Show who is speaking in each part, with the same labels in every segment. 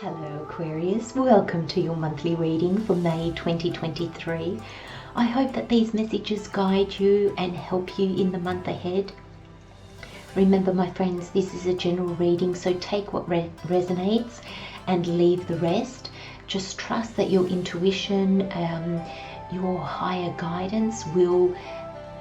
Speaker 1: Hello Aquarius, welcome to your monthly reading for May 2023. I hope that these messages guide you and help you in the month ahead. Remember my friends, this is a general reading, so take what resonates and leave the rest. Just trust that your intuition, your higher guidance will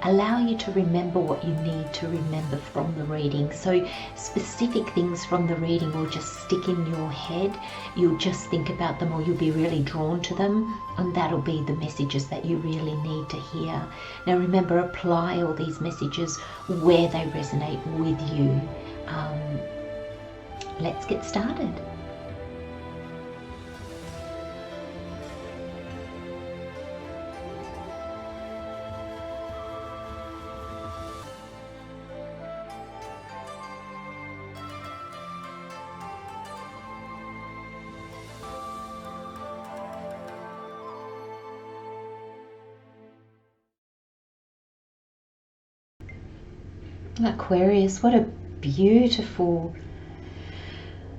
Speaker 1: allow you to remember what you need to remember from the reading. So specific things from the reading will just stick in your head. You'll just think about them, or you'll be really drawn to them, and that'll be the messages that you really need to hear. Now remember, apply all these messages where they resonate with you. Let's get started. Aquarius, what a beautiful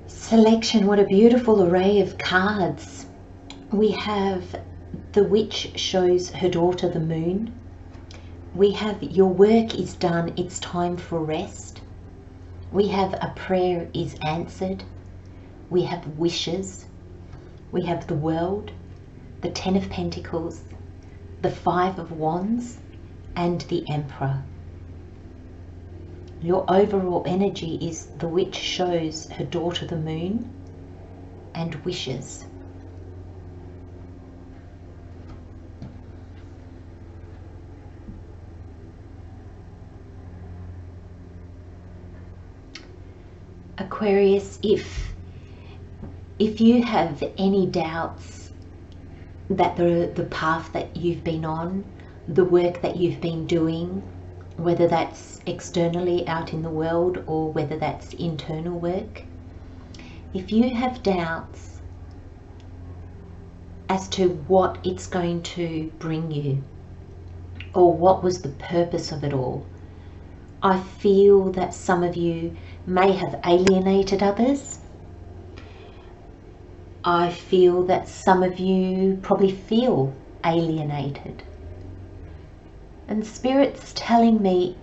Speaker 1: selection, what a beautiful array of cards. We have the witch shows her daughter the moon. We have your work is done, it's time for rest. We have a prayer is answered. We have wishes. We have the world, the 10 of Pentacles, the 5 of Wands, and the Emperor. Your overall energy is the witch shows her daughter the moon and wishes. Aquarius, if you have any doubts that the path that you've been on, the work that you've been doing, whether that's externally out in the world or whether that's internal work, if you have doubts as to what it's going to bring you or what was the purpose of it all, I feel that some of you may have alienated others. I feel that some of you probably feel alienated. And Spirit's telling me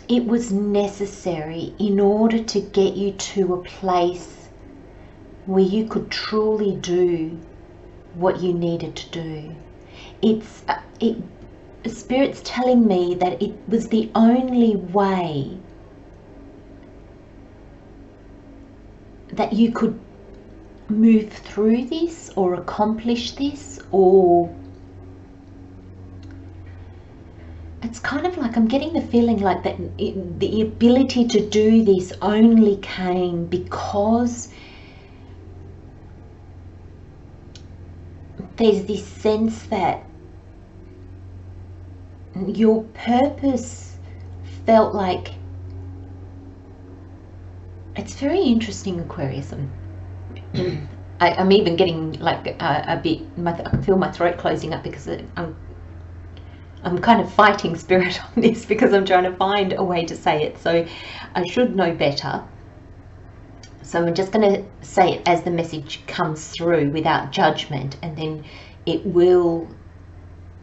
Speaker 1: it was necessary in order to get you to a place where you could truly do what you needed to do. Spirit's telling me that it was the only way that you could move through this or accomplish this, or it's kind of like I'm getting the feeling like that the ability to do this only came because there's this sense that your purpose felt like, it's very interesting, Aquarius. I'm even getting like a bit, I can feel my throat closing up because I'm kind of fighting Spirit on this because I'm trying to find a way to say it. So I should know better. So I'm just going to say it as the message comes through without judgment, and then it will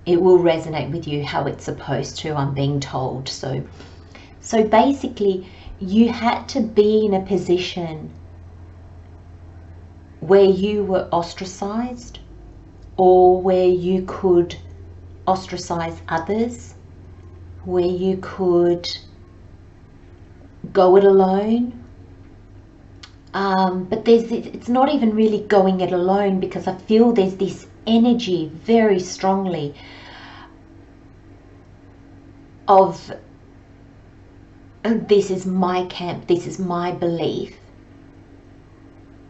Speaker 1: resonate with you how it's supposed to, I'm being told. So basically you had to be in a position where you were ostracized, or where you could ostracize others, where you could go it alone, but it's not even really going it alone, because I feel there's this energy very strongly of this is my camp, this is my belief,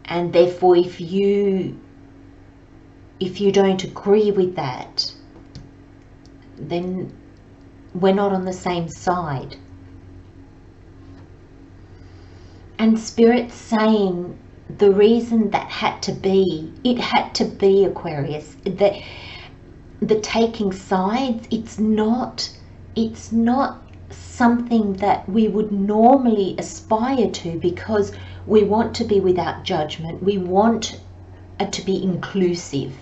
Speaker 1: and therefore if you don't agree with that, then we're not on the same side. And Spirit's saying the reason that it had to be, Aquarius, that the taking sides, it's not something that we would normally aspire to, because We want to be without judgment. We want to be inclusive.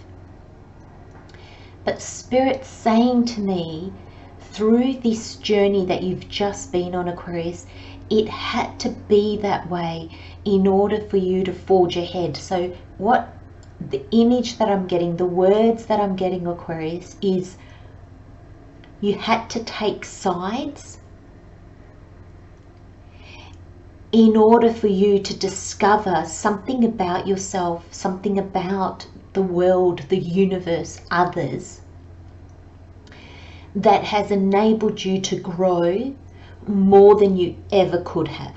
Speaker 1: But Spirit's saying to me, through this journey that you've just been on, Aquarius, it had to be that way in order for you to forge ahead. So what the image that I'm getting, the words that I'm getting, Aquarius, is you had to take sides in order for you to discover something about yourself, something about the world, the universe, others, that has enabled you to grow more than you ever could have.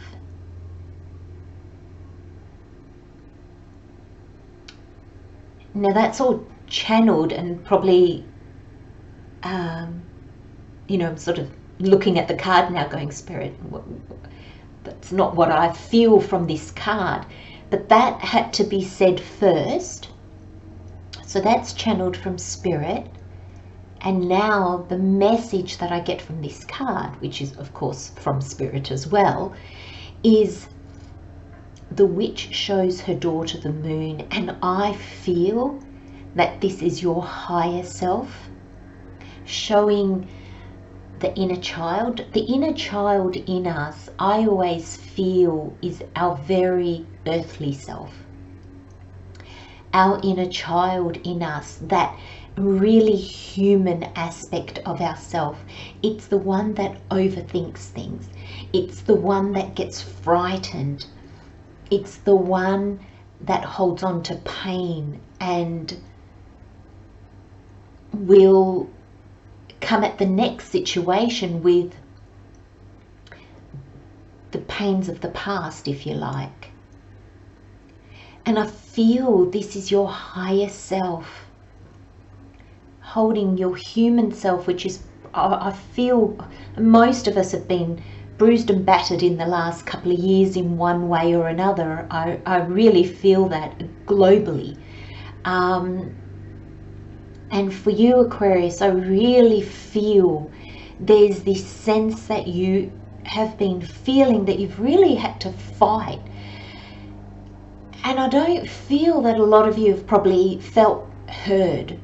Speaker 1: Now that's all channeled and probably, you know, I'm sort of looking at the card now going, Spirit, that's not what I feel from this card. But that had to be said first. So that's channeled from Spirit. And now the message that I get from this card, which is of course from Spirit as well, is the witch shows her daughter the moon. And I feel that this is your higher self showing the inner child. The inner child in us, I always feel, is our very earthly self. Our inner child in us, that really human aspect of ourself. It's the one that overthinks things. It's the one that gets frightened. It's the one that holds on to pain and will come at the next situation with the pains of the past, if you like. And I feel this is your higher self holding your human self, which is, I feel most of us have been bruised and battered in the last couple of years in one way or another. I really feel that globally. And for you, Aquarius, I really feel there's this sense that you have been feeling that you've really had to fight. And I don't feel that a lot of you have probably felt heard,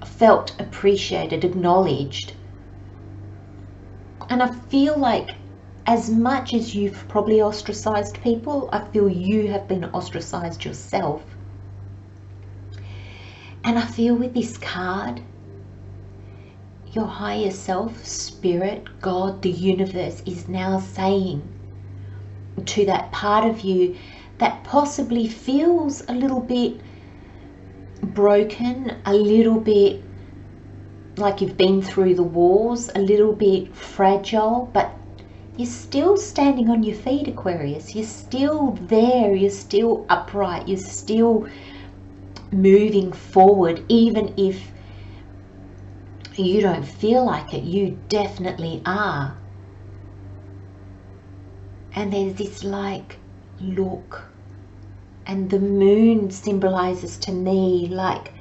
Speaker 1: felt appreciated, acknowledged. And I feel like as much as you've probably ostracized people, I feel you have been ostracized yourself. And I feel with this card, your higher self, Spirit, God, the universe is now saying to that part of you that possibly feels a little bit broken, a little bit like you've been through the wars, a little bit fragile, but you're still standing on your feet, Aquarius. You're still there, you're still upright, you're still moving forward, even if you don't feel like it. You definitely are. And there's this like look, and the moon symbolizes to me like,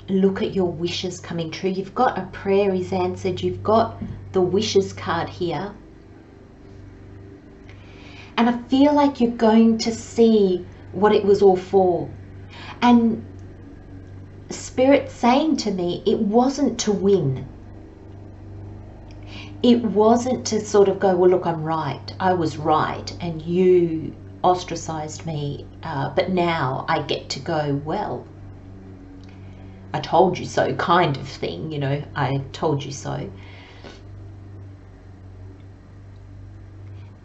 Speaker 1: look at your wishes coming true. You've got a prayer is answered. You've got the wishes card here. And I feel like you're going to see what it was all for. And Spirit saying to me, it wasn't to win. It wasn't to sort of go, well, look, I'm right. I was right. And you ostracized me. But now I get to go, well, I told you so kind of thing, you know, I told you so.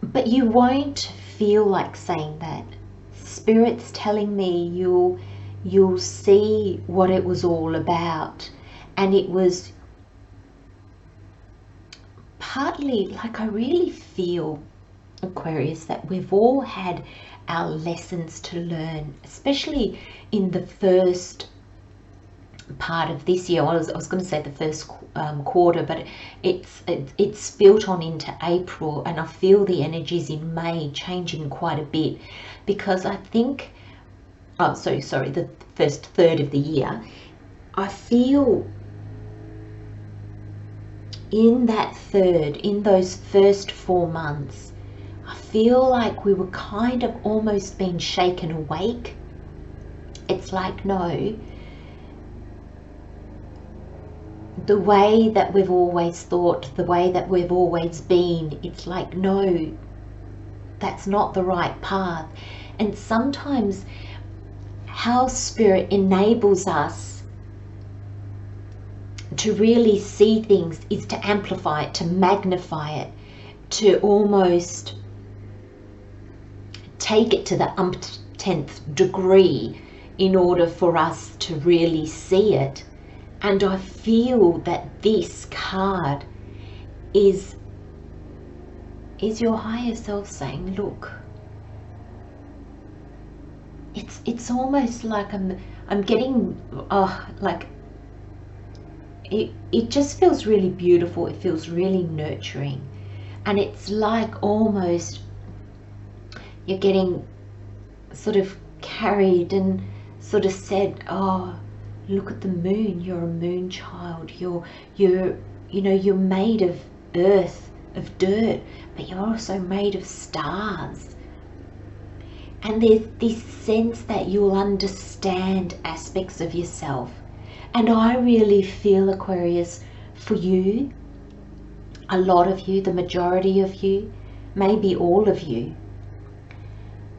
Speaker 1: But you won't feel like saying that. Spirit's telling me you'll see what it was all about. And it was partly, like, I really feel, Aquarius, that we've all had our lessons to learn, especially in the first part of this year. I was going to say the first quarter, but it's spilled on into April, and I feel the energies in May changing quite a bit, because I think, the first third of the year, I feel in that third, in those first 4 months, I feel like we were kind of almost being shaken awake. It's like, no, the way that we've always thought, the way that we've always been, it's like, no, that's not the right path. And sometimes how Spirit enables us to really see things is to amplify it, to magnify it, to almost take it to the umpteenth degree in order for us to really see it. And I feel that this card is your higher self saying, look, it's almost like I'm getting like it just feels really beautiful. It feels really nurturing, and it's like almost you're getting sort of carried and sort of said, oh, look at the moon, you're a moon child, you're made of earth, of dirt, but you're also made of stars. And there's this sense that you'll understand aspects of yourself. And I really feel, Aquarius, for you, a lot of you, the majority of you, maybe all of you,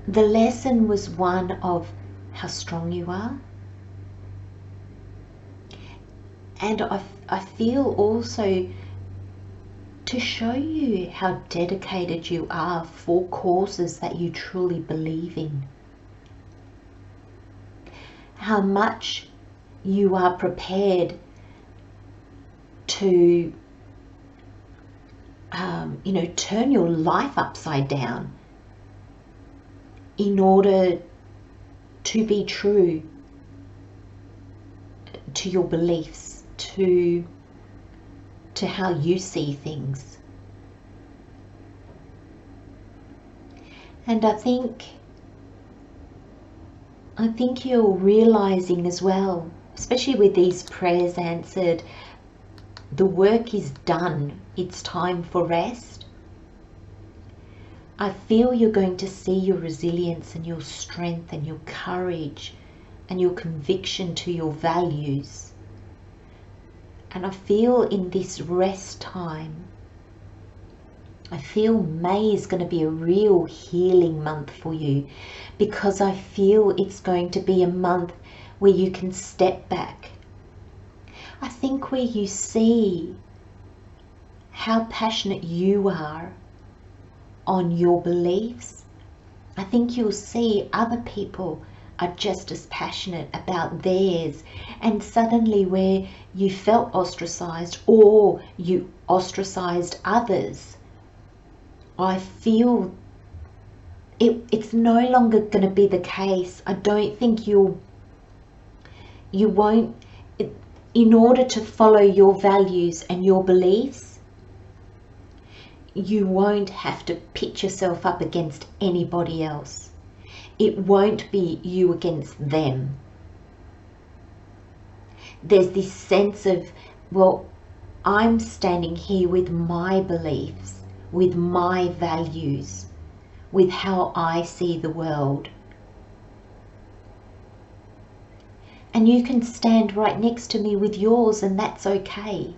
Speaker 1: the lesson was one of how strong you are. And I feel also to show you how dedicated you are for causes that you truly believe in. How much you are prepared to, turn your life upside down in order to be true to your beliefs, to how you see things. And I think you're realizing as well, especially with these prayers answered, the work is done. It's time for rest. I feel you're going to see your resilience and your strength and your courage and your conviction to your values. And I feel in this rest time, I feel May is going to be a real healing month for you, because I feel it's going to be a month where you can step back. I think where you see how passionate you are on your beliefs, I think you'll see other people are just as passionate about theirs, and suddenly where you felt ostracized or you ostracized others, I feel it's no longer going to be the case. I don't think you won't, in order to follow your values and your beliefs, you won't have to pitch yourself up against anybody else. It won't be you against them. There's this sense of, well, I'm standing here with my beliefs, with my values, with how I see the world. And you can stand right next to me with yours, and that's okay.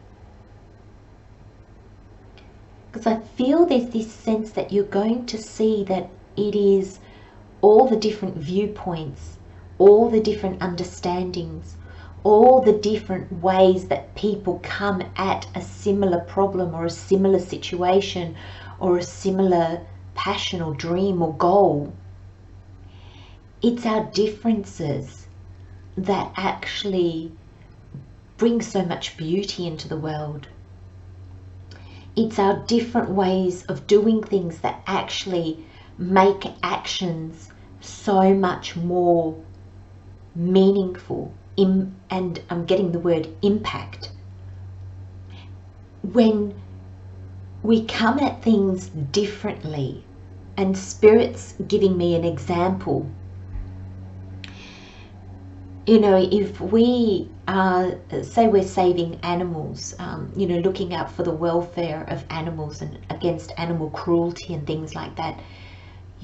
Speaker 1: Because I feel there's this sense that you're going to see that it is all the different viewpoints, all the different understandings, all the different ways that people come at a similar problem or a similar situation or a similar passion or dream or goal. It's our differences that actually bring so much beauty into the world. It's our different ways of doing things that actually make actions so much more meaningful, and I'm getting the word impact. When we come at things differently, and Spirit's giving me an example. If we say we're saving animals, looking out for the welfare of animals and against animal cruelty and things like that,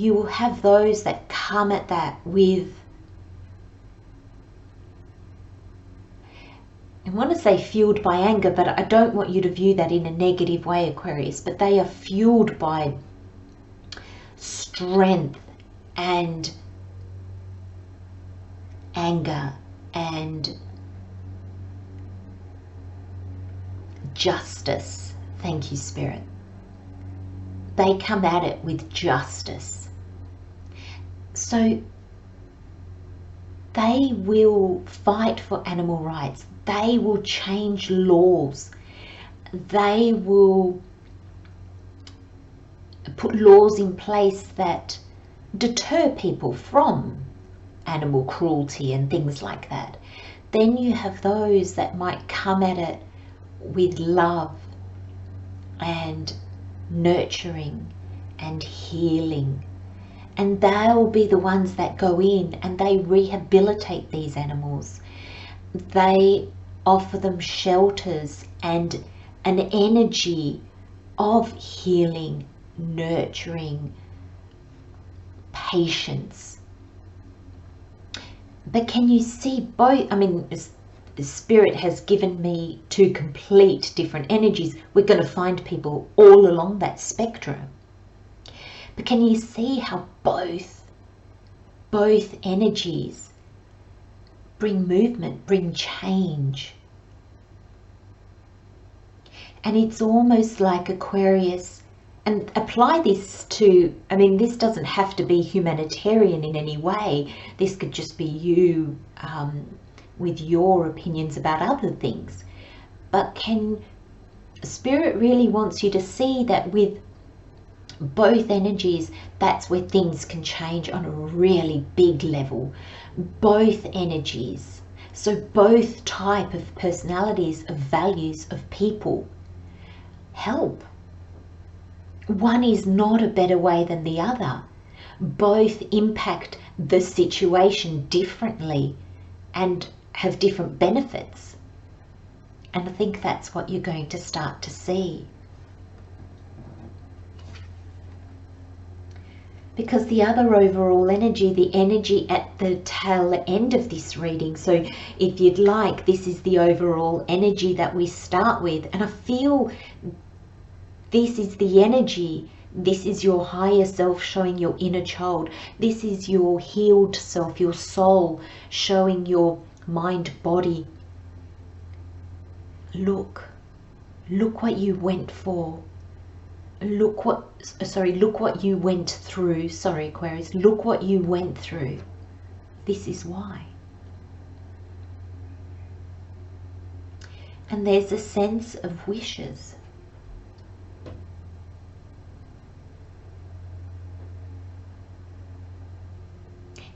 Speaker 1: you will have those that come at that with, I want to say fueled by anger, but I don't want you to view that in a negative way, Aquarius, but they are fueled by strength and anger and justice. Thank you, Spirit. They come at it with justice. So they will fight for animal rights. They will change laws. They will put laws in place that deter people from animal cruelty and things like that. Then you have those that might come at it with love and nurturing and healing, and they'll be the ones that go in and they rehabilitate these animals. They offer them shelters and an energy of healing, nurturing, patience. But can you see both? I mean, Spirit has given me two complete different energies. We're going to find people all along that spectrum. But can you see how both energies bring movement, bring change? And it's almost like Aquarius, and apply this to, I mean, this doesn't have to be humanitarian in any way. This could just be you with your opinions about other things. But Spirit really wants you to see that with both energies, that's where things can change on a really big level. Both energies, so both type of personalities, of values, of people help. One is not a better way than the other. Both impact the situation differently and have different benefits. And I think that's what you're going to start to see. Because the other overall energy, the energy at the tail end of this reading, so if you'd like, this is the overall energy that we start with. And I feel this is the energy. This is your higher self showing your inner child. This is your healed self, your soul showing your mind, body. Look what you went for. Look what you went through. Sorry, Aquarius. Look what you went through. This is why. And there's a sense of wishes.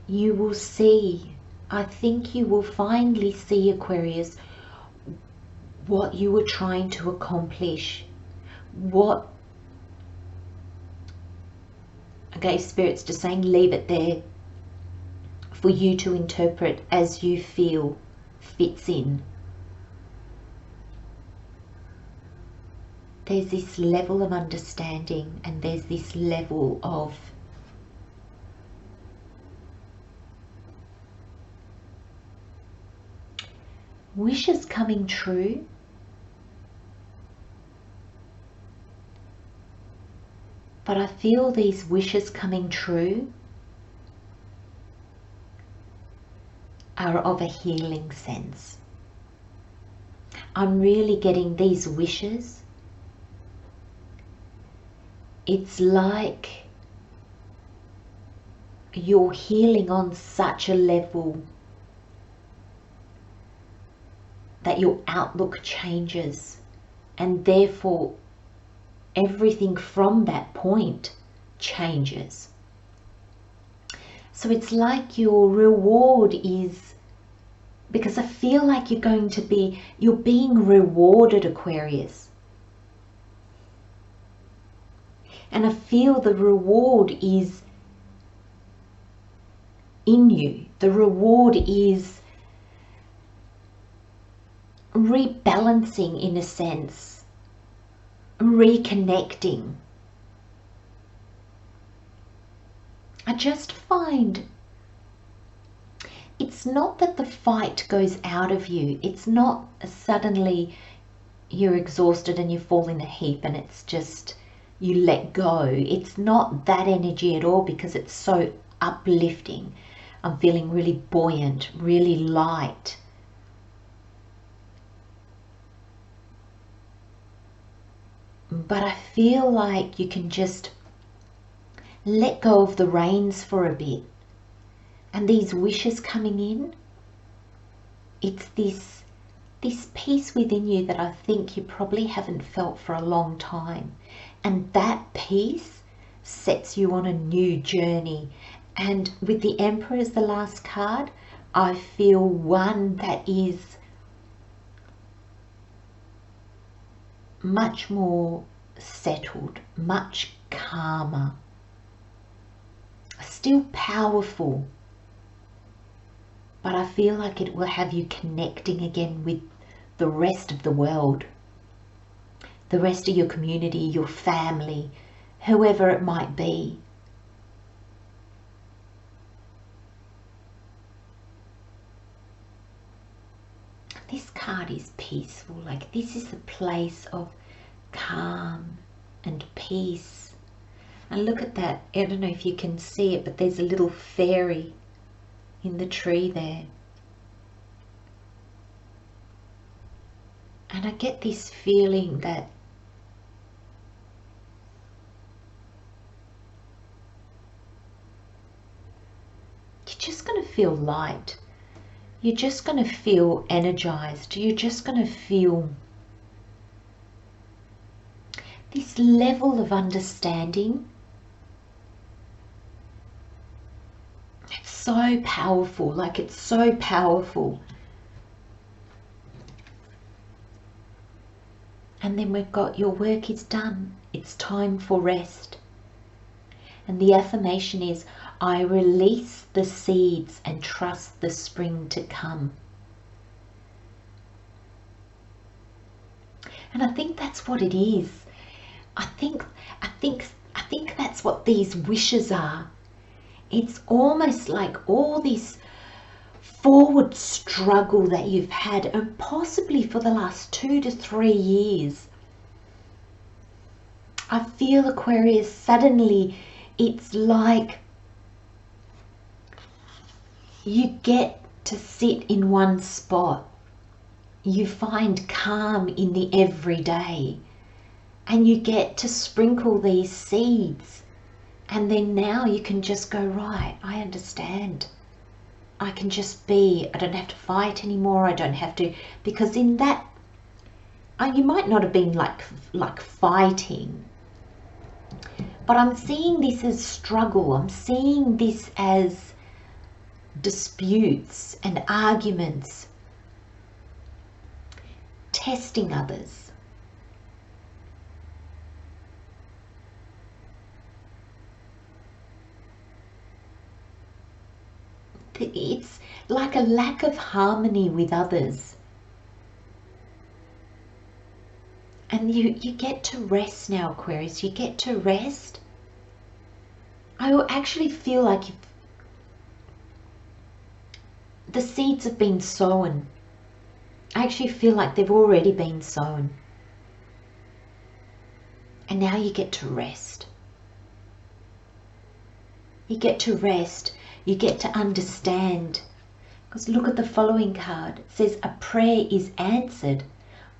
Speaker 1: You will see, I think you will finally see, Aquarius, what you were trying to accomplish. Okay, Spirit's just saying leave it there for you to interpret as you feel fits in. There's this level of understanding and there's this level of wishes coming true. But I feel these wishes coming true are of a healing sense. I'm really getting these wishes. It's like you're healing on such a level that your outlook changes, and therefore everything from that point changes. So it's like your reward is, because I feel like you're being rewarded, Aquarius. And I feel the reward is in you. The reward is rebalancing, in a sense, reconnecting. I just find it's not that the fight goes out of you. It's not suddenly you're exhausted and you fall in a heap and it's just you let go. It's not that energy at all, because it's so uplifting. I'm feeling really buoyant, really light. But I feel like you can just let go of the reins for a bit. And these wishes coming in, it's this peace within you that I think you probably haven't felt for a long time. And that peace sets you on a new journey. And with the Emperor as the last card, I feel one that is much more settled, much calmer, still powerful, but I feel like it will have you connecting again with the rest of the world, the rest of your community, your family, whoever it might be. This card is peaceful, like this is a place of calm and peace. And look at that, I don't know if you can see it, but there's a little fairy in the tree there. And I get this feeling that you're just going to feel light. You're just going to feel energized. You're just going to feel this level of understanding. It's so powerful, like it's so powerful. And then we've got your work is done. It's time for rest. And the affirmation is, I release the seeds and trust the spring to come. And I think that's what it is. I think that's what these wishes are. It's almost like all this forward struggle that you've had, and possibly for the last 2 to 3 years. I feel, Aquarius, suddenly it's like you get to sit in one spot. You find calm in the everyday, and you get to sprinkle these seeds. And then now you can just go, right, I understand. I can just be. I don't have to fight anymore. I don't have to, because in that, you might not have been like fighting, but I'm seeing this as struggle. I'm seeing this as disputes and arguments, testing others. It's like a lack of harmony with others. And you get to rest now, Aquarius. You get to rest. I actually feel like the seeds have been sown. I actually feel like they've already been sown. And now you get to rest. You get to rest. You get to understand. Because look at the following card. It says, a prayer is answered.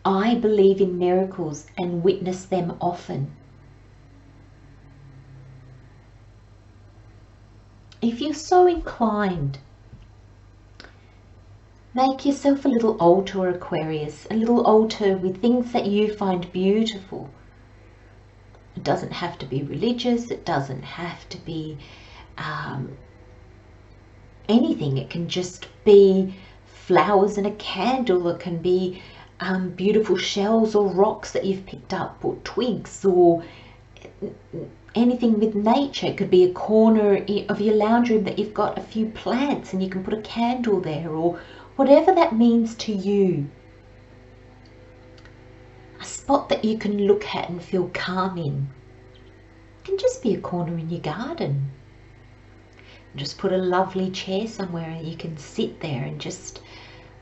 Speaker 1: I believe in miracles and witness them often. If you're so inclined, make yourself a little altar, Aquarius, a little altar with things that you find beautiful. It doesn't have to be religious. It doesn't have to be anything. It can just be flowers and a candle. It can be beautiful shells or rocks that you've picked up, or twigs, or anything with nature. It could be a corner of your lounge room that you've got a few plants and you can put a candle there, or whatever that means to you. A spot that you can look at and feel calm in. It can just be a corner in your garden. Just put a lovely chair somewhere and you can sit there and just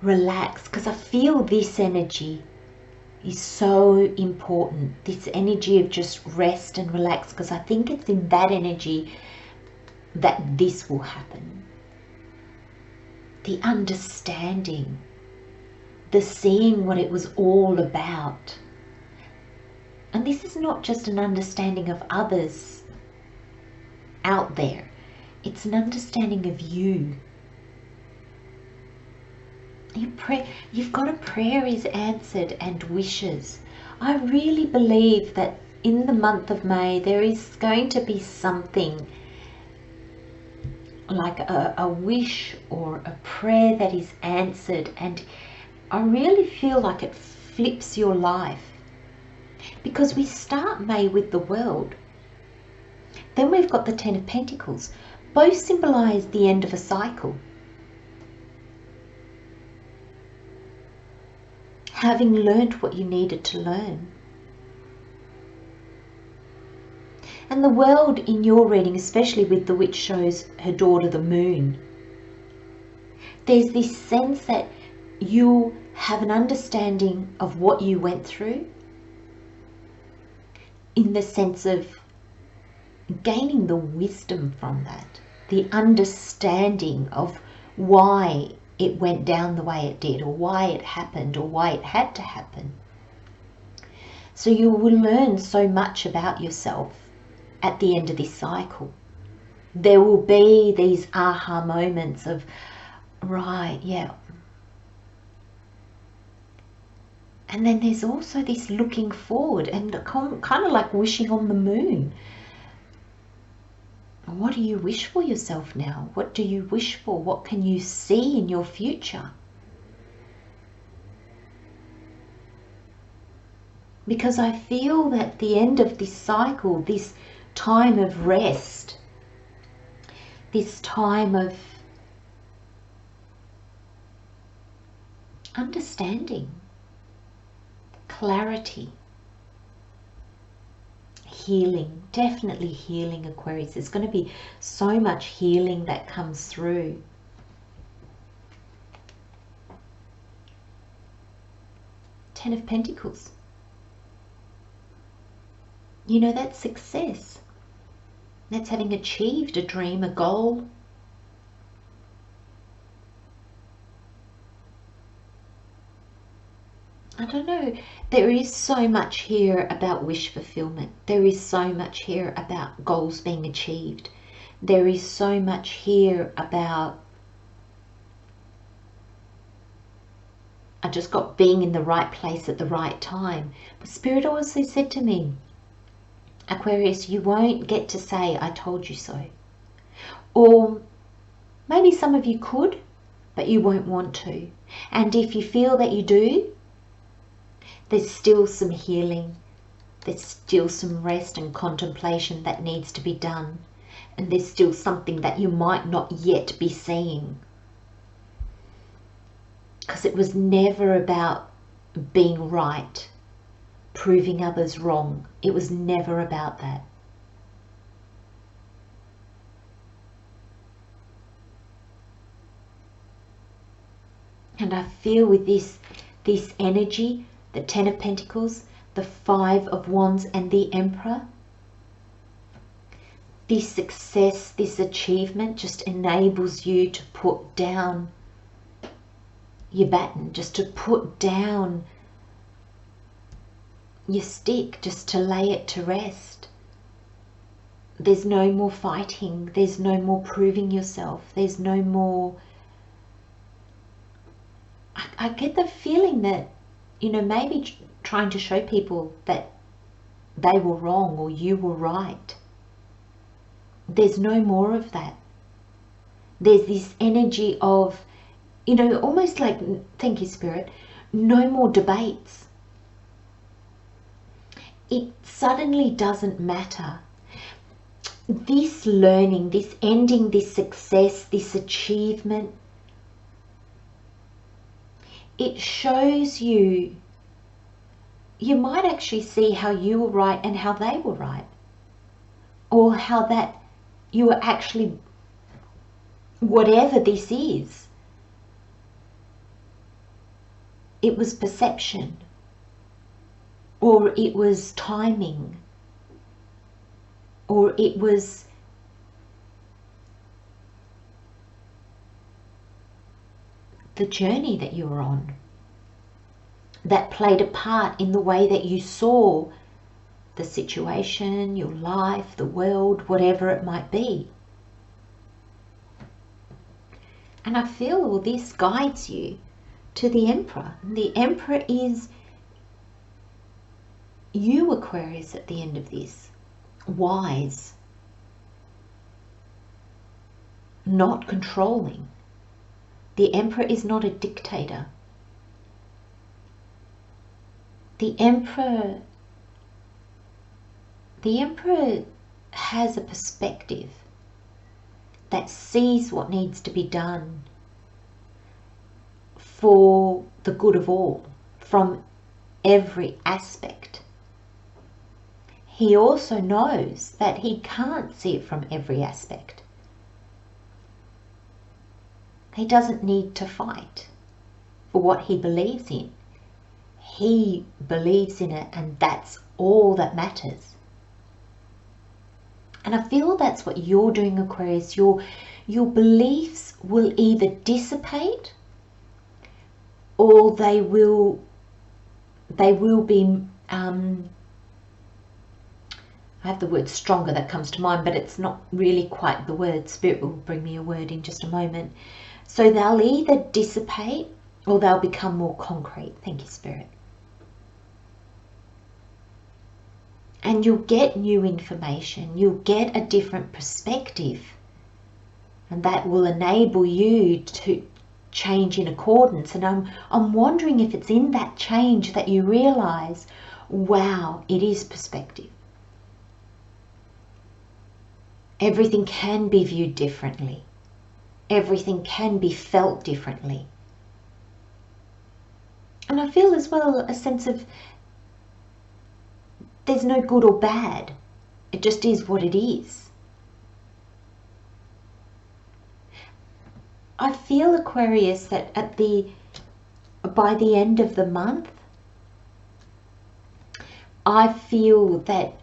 Speaker 1: relax, because I feel this energy is so important, this energy of just rest and relax, because I think it's in that energy that this will happen. The understanding, the seeing what it was all about. And this is not just an understanding of others out there, it's an understanding of you. You've got a prayer is answered and wishes. I really believe that in the month of May there is going to be something like a wish or a prayer that is answered, and I really feel like it flips your life, because we start May with the World, then we've got the Ten of Pentacles. Both symbolize the end of a cycle. Having learned what you needed to learn. And the World in your reading, especially with the witch, shows her daughter the moon. There's this sense that you have an understanding of what you went through, in the sense of gaining the wisdom from that, the understanding of why it went down the way it did, or why it happened, or why it had to happen. So you will learn so much about yourself at the end of this cycle. There will be these aha moments of, right, yeah. And then there's also this looking forward and kind of like wishing on the moon. What do you wish for yourself now? What do you wish for? What can you see in your future? Because I feel that the end of this cycle, this time of rest, this time of understanding, clarity, healing, definitely healing, Aquarius. There's going to be so much healing that comes through. Ten of Pentacles. You know, that's success. That's having achieved a dream, a goal. I don't know. There is so much here about wish fulfillment. There is so much here about goals being achieved. There is so much here about I just got being in the right place at the right time. But Spirit also said to me, Aquarius, you won't get to say, I told you so. Or maybe some of you could, but you won't want to. And if you feel that you do, there's still some healing. There's still some rest and contemplation that needs to be done. And there's still something that you might not yet be seeing. Because it was never about being right, proving others wrong. It was never about that. And I feel with this energy, the Ten of Pentacles, the Five of Wands and the Emperor, this success, this achievement just enables you to put down your baton, just to put down your stick, just to lay it to rest. There's no more fighting. There's no more proving yourself. There's no more... I get the feeling that, you know, maybe trying to show people that they were wrong or you were right. There's no more of that. There's this energy of, you know, almost like, thank you, Spirit, no more debates. It suddenly doesn't matter. This learning, this ending, this success, this achievement, it shows you, you might actually see how you were right and how they were right. Or how that you were actually whatever this is, it was perception, or it was timing, or it was the journey that you were on that played a part in the way that you saw the situation, your life, the world, whatever it might be. And I feel all this guides you to the Emperor. And the Emperor is you, Aquarius, at the end of this. Wise. Not controlling. The Emperor is not a dictator. The Emperor has a perspective that sees what needs to be done for the good of all, from every aspect. He also knows that he can't see it from every aspect. He doesn't need to fight for what he believes in. He believes in it, and that's all that matters. And I feel that's what you're doing, Aquarius. Your beliefs will either dissipate, or they will be I have the word stronger that comes to mind, but it's not really quite the word. Spirit will bring me a word in just a moment. So they'll either dissipate or they'll become more concrete. Thank you, Spirit. And you'll get new information. You'll get a different perspective. And that will enable you to change in accordance. And I'm wondering if it's in that change that you realize, wow, it is perspective. Everything can be viewed differently. Everything can be felt differently. And I feel as well a sense of there's no good or bad. It just is what it is. I feel, Aquarius, that by the end of the month, I feel that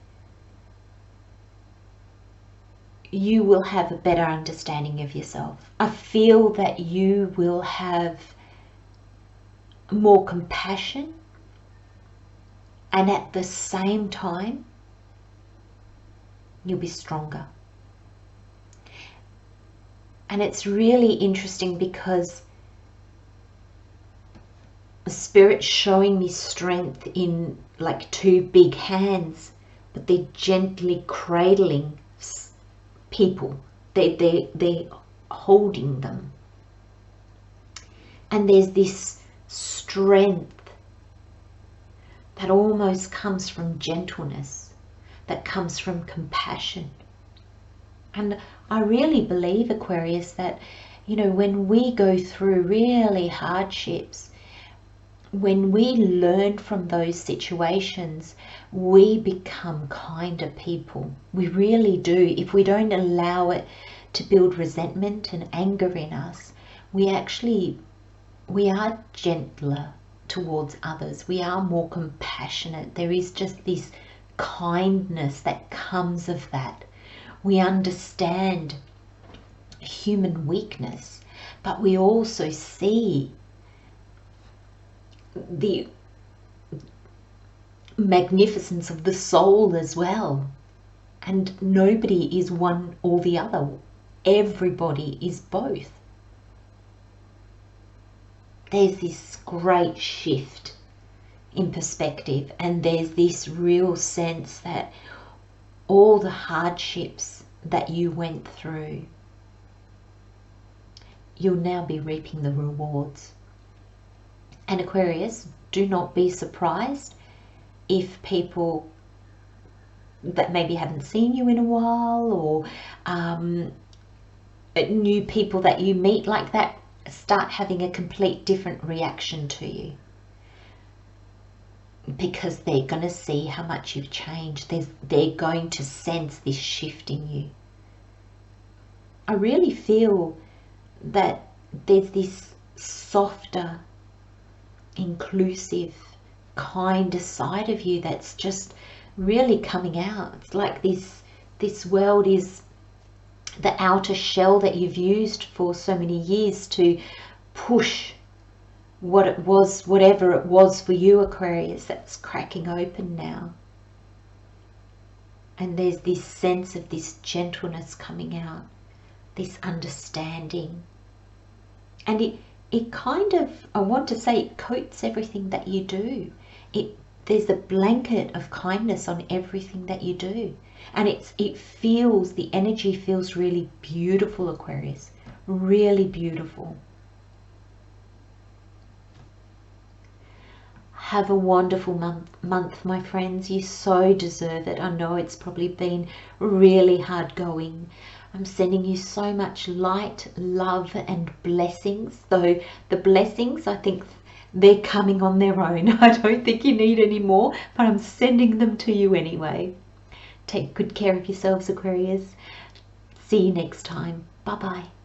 Speaker 1: you will have a better understanding of yourself. I feel that you will have more compassion, and at the same time, you'll be stronger. And it's really interesting because the Spirit's showing me strength in like two big hands, but they're gently cradling people. They're holding them. And there's this strength that almost comes from gentleness, that comes from compassion. And I really believe, Aquarius, that, you know, when we go through really hardships, when we learn from those situations, we become kinder people. We really do. If we don't allow it to build resentment and anger in us, we are gentler towards others. We are more compassionate. There is just this kindness that comes of that. We understand human weakness, but we also see the magnificence of the soul as well. And nobody is one or the other. Everybody is both. There's this great shift in perspective, and there's this real sense that all the hardships that you went through, you'll now be reaping the rewards. And Aquarius, do not be surprised if people that maybe haven't seen you in a while, or new people that you meet like that, start having a complete different reaction to you, because they're going to see how much you've changed. They're going to sense this shift in you. I really feel that there's this softer, inclusive, kinder side of you that's just really coming out. It's like this world is the outer shell that you've used for so many years to push what it was, whatever it was for you, Aquarius, that's cracking open now. And there's this sense of this gentleness coming out, this understanding. And it kind of, I want to say, it coats everything that you do. There's a blanket of kindness on everything that you do. And it feels, the energy feels really beautiful, Aquarius. Really beautiful. Have a wonderful month, my friends. You so deserve it. I know it's probably been really hard going. I'm sending you so much light, love, and blessings. Though the blessings, I think they're coming on their own. I don't think you need any more, but I'm sending them to you anyway. Take good care of yourselves, Aquarius. See you next time. Bye-bye.